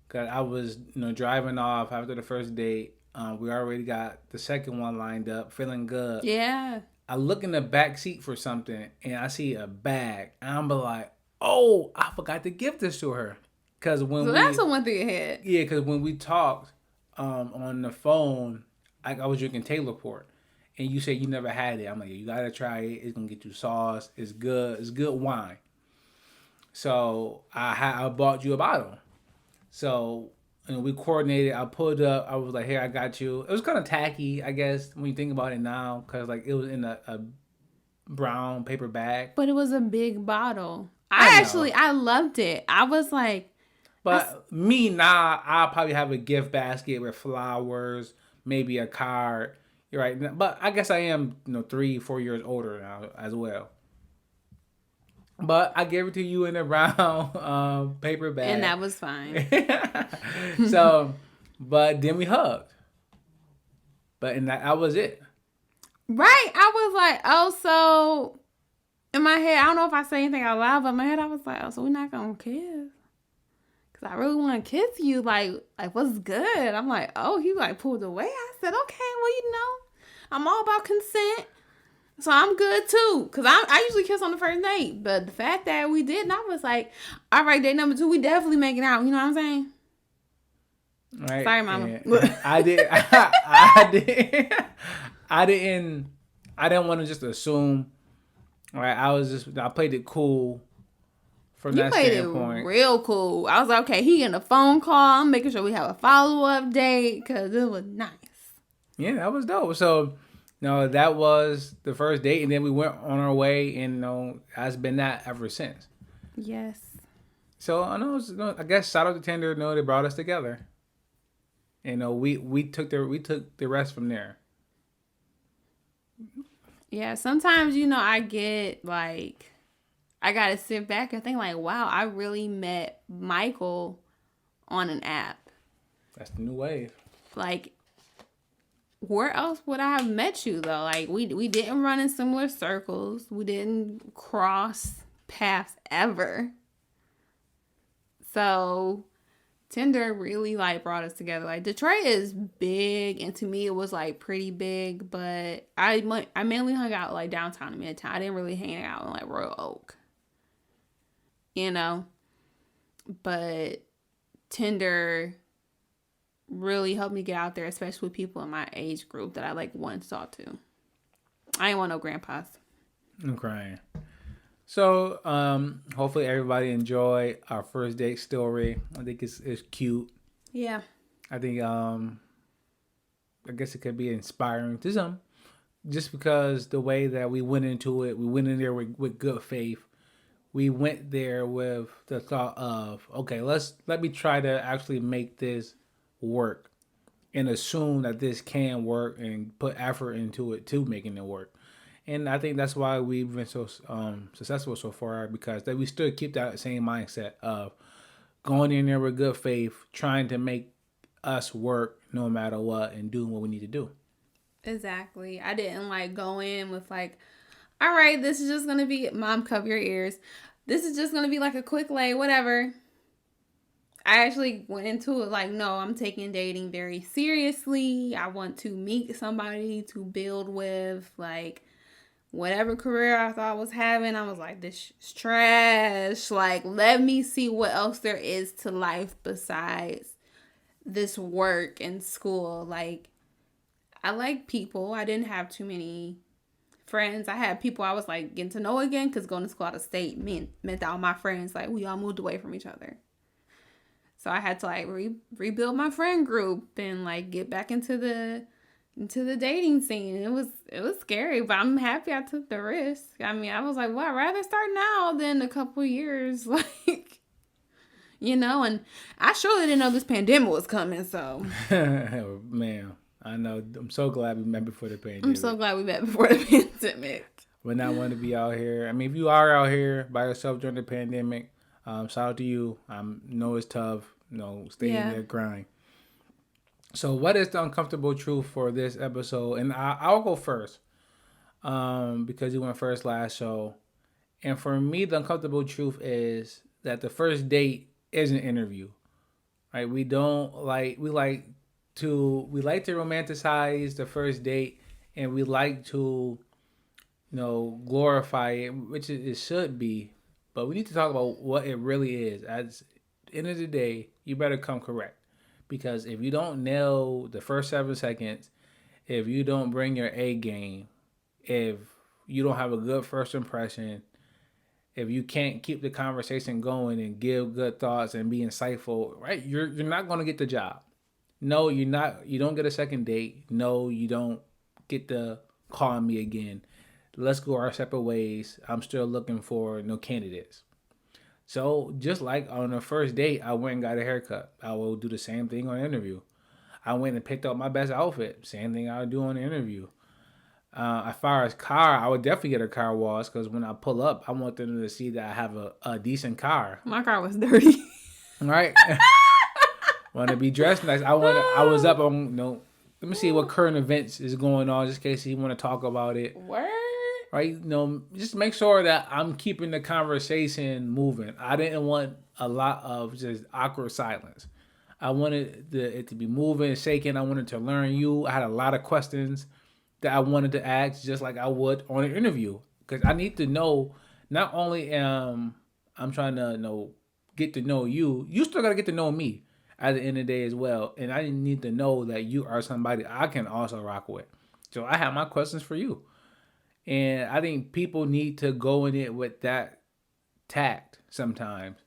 because I was, driving off after the first date. We already got the second one lined up, feeling good. Yeah. I look in the back seat for something, and I see a bag. And I'm like, oh, I forgot to give this to her. Because when So that's we, the one thing ahead. yeah, because when we talked on the phone, I was drinking Taylor Port, and you said you never had it. I'm like, you gotta try it. It's gonna get you sauce. It's good. It's good wine. So I bought you a bottle. So and we coordinated. I pulled up. I was like, "Here, I got you." It was kind of tacky, I guess, when you think about it now, because like it was in a brown paper bag. But it was a big bottle. I know, I loved it. I was like, but me now, I'll probably have a gift basket with flowers, maybe a card. You're right, but I guess I am 3-4 years older now as well. But I gave it to you in a brown paper and bag. that was fine. So, but then we hugged. But and that was it. Right. I was like, oh, so in my head, I don't know if I say anything out loud, but in my head, I was like, oh, so we're not going to kiss. Because I really want to kiss you. Like, what's good? I'm like, oh, he like pulled away. I said, okay, well, I'm all about consent. So I'm good too. Because I usually kiss on the first date. But the fact that we didn't, I was like, all right, date number 2, we definitely making out. You know what I'm saying? Right. Sorry, mama. I did. I did. I didn't. I didn't want to just assume. Right. I played it cool from You that played it standpoint. real cool. I was like, okay, he getting a phone call. I'm making sure we have a follow-up date because it was nice. Yeah, that was dope. So, that was the first date, and then we went on our way, and has been that ever since. Yes. So I know. I guess shout out to Tinder. They brought us together. And we took the rest from there. Yeah, sometimes, I get like, I got to sit back and think like, wow, I really met Michael on an app. That's the new wave. Like, where else would I have met you though? Like, we didn't run in similar circles. We didn't cross paths ever. So Tinder really like brought us together. Like Detroit is big, and to me it was like pretty big. But I mainly hung out like downtown and midtown. I didn't really hang out in like Royal Oak, But Tinder really helped me get out there, especially with people in my age group that I like once saw to. I ain't want no grandpas. I'm crying. So, hopefully everybody enjoy our first date story. I think it's cute. Yeah. I think I guess it could be inspiring to some, just because the way that we went into it, we went in there with good faith. We went there with the thought of, okay, let me try to actually make this work, and assume that this can work, and put effort into it to making it work. And I think that's why we've been so successful so far, because that we still keep that same mindset of going in there with good faith, trying to make us work no matter what, and doing what we need to do. Exactly. I didn't like go in with like, all right, this is just gonna be, mom, cover your ears. This is just gonna be like a quick lay, whatever. I actually went into it like, no, I'm taking dating very seriously. I want to meet somebody to build with, like, whatever career I thought I was having, I was like, this is trash. Like, let me see what else there is to life besides this work and school. Like, I like people. I didn't have too many friends. I had people I was like getting to know again, because going to school out of state meant that all my friends, like, we all moved away from each other. So I had to like rebuild my friend group and like get back into the dating scene. It was scary, but I'm happy I took the risk. I mean, I was like, well, I'd rather start now than a couple years, like, and I surely didn't know this pandemic was coming, so. Man, I know. I'm so glad we met before the pandemic. I'm so glad we met before the pandemic. But not want to be out here. I mean, if you are out here by yourself during the pandemic, shout out to you. I know it's tough. Stay in there, grind. So, what is the uncomfortable truth for this episode? And I'll go first, because you went first last show. And for me, the uncomfortable truth is that the first date is an interview, right? We like to romanticize the first date, and we like to, glorify it, which it should be. But we need to talk about what it really is. the end of the day, you better come correct. Because if you don't nail the first 7 seconds, if you don't bring your A game, if you don't have a good first impression, if you can't keep the conversation going and give good thoughts and be insightful, right? You're not going to get the job. No, you're not. You don't get a second date. No, you don't get to call me again. Let's go our separate ways. I'm still looking for no candidates. So just like on the first date, I went and got a haircut. I will do the same thing on an interview. I went and picked up my best outfit. Same thing I would do on the interview. As far as car, I would definitely get a car wash because when I pull up, I want them to see that I have a decent car. My car was dirty. Right? Want to be dressed nice. I was up on, let me see what current events is going on just in case you want to talk about it. Word? Right? Just make sure that I'm keeping the conversation moving. I didn't want a lot of just awkward silence. I wanted it to be moving, shaking. I wanted to learn you. I had a lot of questions that I wanted to ask just like I would on an interview. Because I need to know, not only I'm trying to get to know you, you still got to get to know me at the end of the day as well. And I need to know that you are somebody I can also rock with. So I have my questions for you. And I think people need to go in it with that tact sometimes,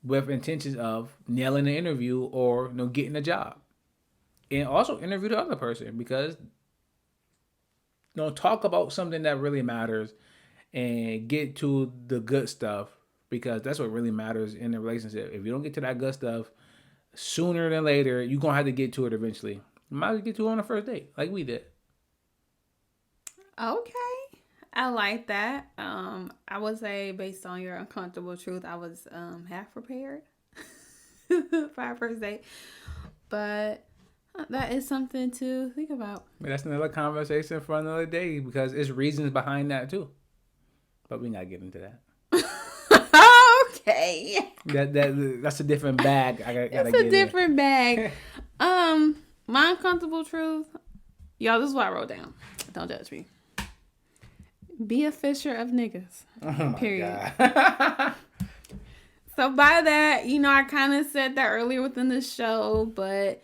with intentions of nailing the interview or getting a job. And also interview the other person because talk about something that really matters and get to the good stuff because that's what really matters in a relationship. If you don't get to that good stuff, sooner than later, you're going to have to get to it eventually. You might as well get to it on the first date like we did. Okay. I like that. I would say based on your uncomfortable truth, I was half prepared for our first date. But that is something to think about. That's another conversation for another day because it's reasons behind that too. But we not get into that. Okay. That's a different bag. It's a different bag. My uncomfortable truth, y'all. This is what I wrote down. Don't judge me. Be a fisher of niggas. Oh period. So by that, I kind of said that earlier within the show, but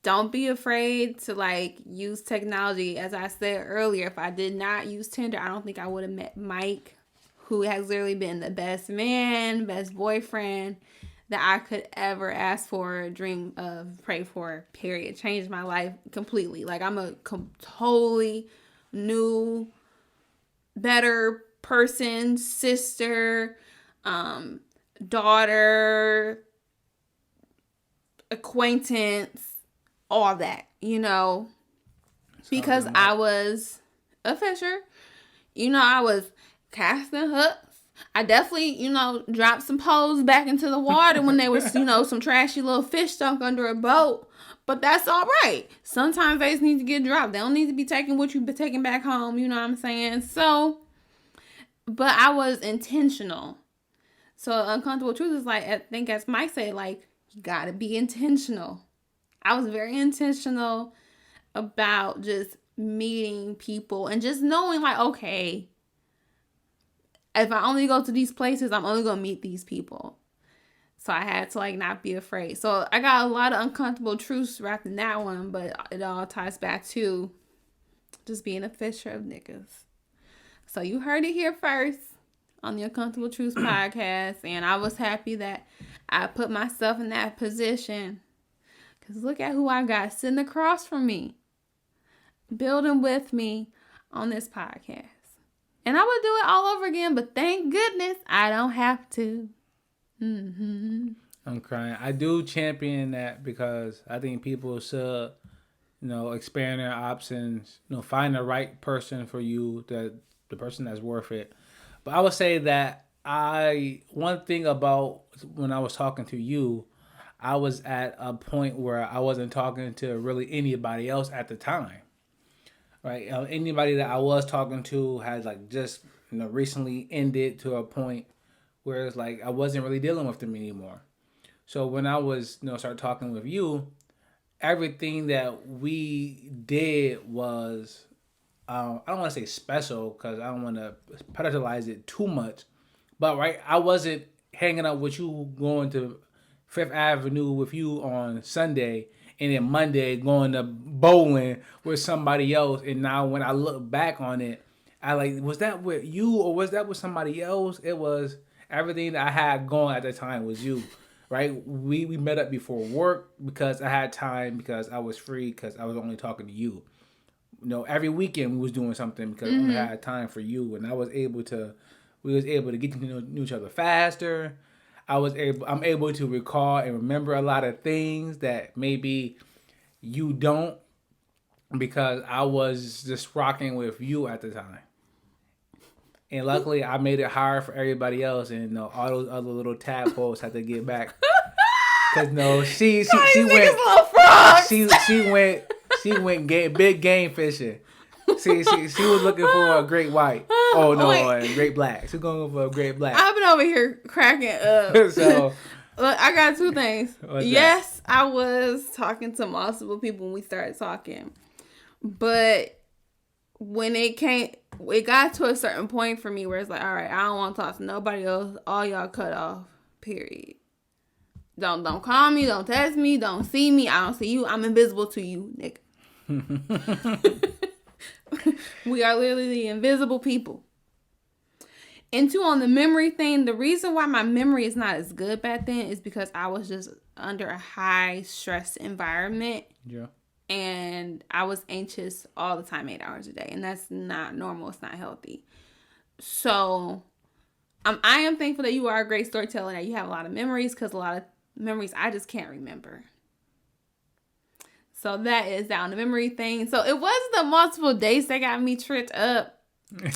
don't be afraid to use technology. As I said earlier, if I did not use Tinder, I don't think I would have met Mike, who has literally been the best man, best boyfriend that I could ever ask for, dream of, pray for, period. Changed my life completely. I'm a totally new, better person, sister, daughter, acquaintance, all that, because I was a fisher. I was casting hooks. I definitely, dropped some poles back into the water when there was, some trashy little fish stuck under a boat. But that's all right. Sometimes they just need to get dropped. They don't need to be taking what you've been taking back home. You know what I'm saying? So, but I was intentional. So uncomfortable truth is I think as Mike said, you gotta be intentional. I was very intentional about just meeting people and just knowing okay, if I only go to these places, I'm only gonna meet these people. So I had to not be afraid. So I got a lot of uncomfortable truths wrapped in that one, but it all ties back to just being a fisher of niggas. So you heard it here first on the Uncomfortable Truths podcast, and I was happy that I put myself in that position. Because look at who I got sitting across from me, building with me on this podcast. And I would do it all over again, but thank goodness I don't have to. Mm-hmm. I'm crying. I do champion that because I think people should, expand their options, find the right person for you, the person that's worth it. But I would say that one thing about when I was talking to you, I was at a point where I wasn't talking to really anybody else at the time. Right? Anybody that I was talking to had just recently ended to a point where it's I wasn't really dealing with them anymore. So when I was start talking with you, everything that we did was I don't want to say special because I don't want to pedestalize it too much, but right, I wasn't hanging out with you, going to Fifth Avenue with you on Sunday, and then Monday going to bowling with somebody else. And now when I look back on it, I like, was that with you or was that with somebody else? It was everything that I had going at the time was you, right? We met up before work because I had time, because I was free, because I was only talking to you. You know, every weekend we was doing something because I only had time for you, and we was able to get to know each other faster. I'm able to recall and remember a lot of things that maybe you don't, because I was just rocking with you at the time. And luckily, I made it hard for everybody else, and all those other little tadpoles had to get back. Cause no, she went big game fishing. She was looking for a great white. Oh no, a great black. She's going for a great black. I've been over here cracking up. So look, I got two things. Yes, that? I was talking to multiple people when we started talking, but when it got to a certain point for me where it's like, all right, I don't want to talk to nobody else. All y'all cut off. Period. Don't call me. Don't text me. Don't see me. I don't see you. I'm invisible to you, nigga. We are literally the invisible people. And two, on the memory thing, the reason why my memory is not as good back then is because I was just under a high stress environment. Yeah. And I was anxious all the time, 8 hours a day. And that's not normal. It's not healthy. So I am thankful that you are a great storyteller and that you have a lot of memories, because a lot of memories I just can't remember. So that is that on the memory thing. So it was the multiple dates that got me tripped up.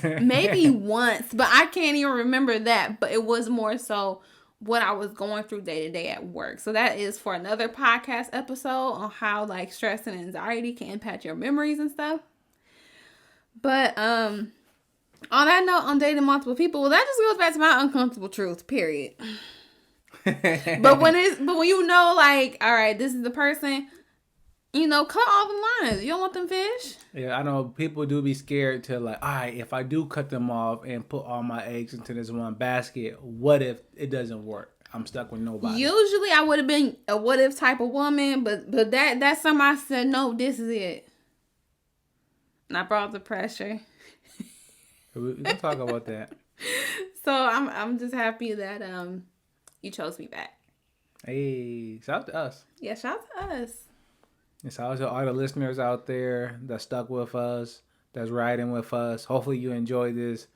Maybe once, but I can't even remember that. But it was more so what I was going through day to day at work. So that is for another podcast episode on how like stress and anxiety can impact your memories and stuff. But on that note, on dating multiple people, well, that just goes back to my uncomfortable truth, period. but when you know, like, all right, this is the person, you know, cut all the lines. You don't want them fish. Yeah, I know people do be scared to like, all right, if I do cut them off and put all my eggs into this one basket, what if it doesn't work? I'm stuck with nobody. Usually I would have been a what if type of woman, but that's something I said, no, this is it. And I brought the pressure. We can talk about that. So I'm just happy that you chose me back. Hey, shout out to us. Yeah, shout out to us. And shout out to all the listeners out there that stuck with us, that's riding with us. Hopefully you enjoyed this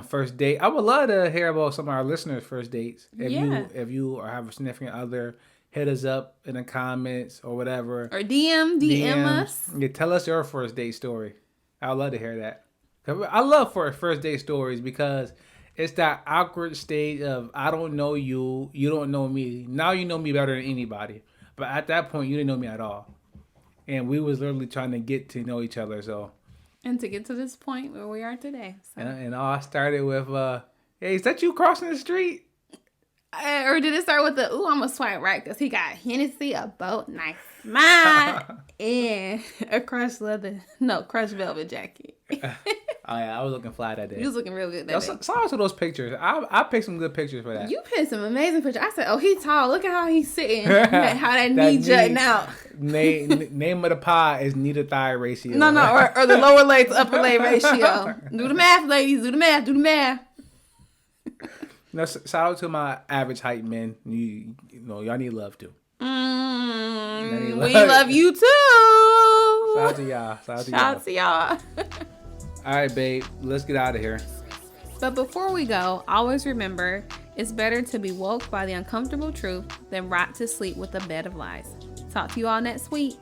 first date. I would love to hear about some of our listeners' first dates. If you or have a significant other, hit us up in the comments or whatever. Or DM us. Yeah, tell us your first date story. I would love to hear that. I love for first date stories because it's that awkward stage of I don't know you, you don't know me. Now you know me better than anybody. But at that point, you didn't know me at all. And we was literally trying to get to know each other. And to get to this point where we are today. So. And all started with, hey, is that you crossing the street? Or did it start with the, ooh, I'm going to swipe right because he got Hennessy, a boat, nice smile, and a crushed velvet jacket. Oh, yeah, I was looking fly that day. You was looking real good that day. Saw also those pictures. I picked some good pictures for that. You picked some amazing pictures. I said, oh, he's tall. Look at how he's sitting. How that knee jutting out. Name of the pie is knee to thigh ratio. No, or the lower leg to upper leg ratio. Do the math, ladies. Do the math. No, shout out to my average height men. You know, y'all need love too. We love you too. Shout out to y'all. Shout out to y'all. All right, babe. Let's get out of here. But before we go, always remember, it's better to be woke by the uncomfortable truth than rot to sleep with a bed of lies. Talk to you all next week.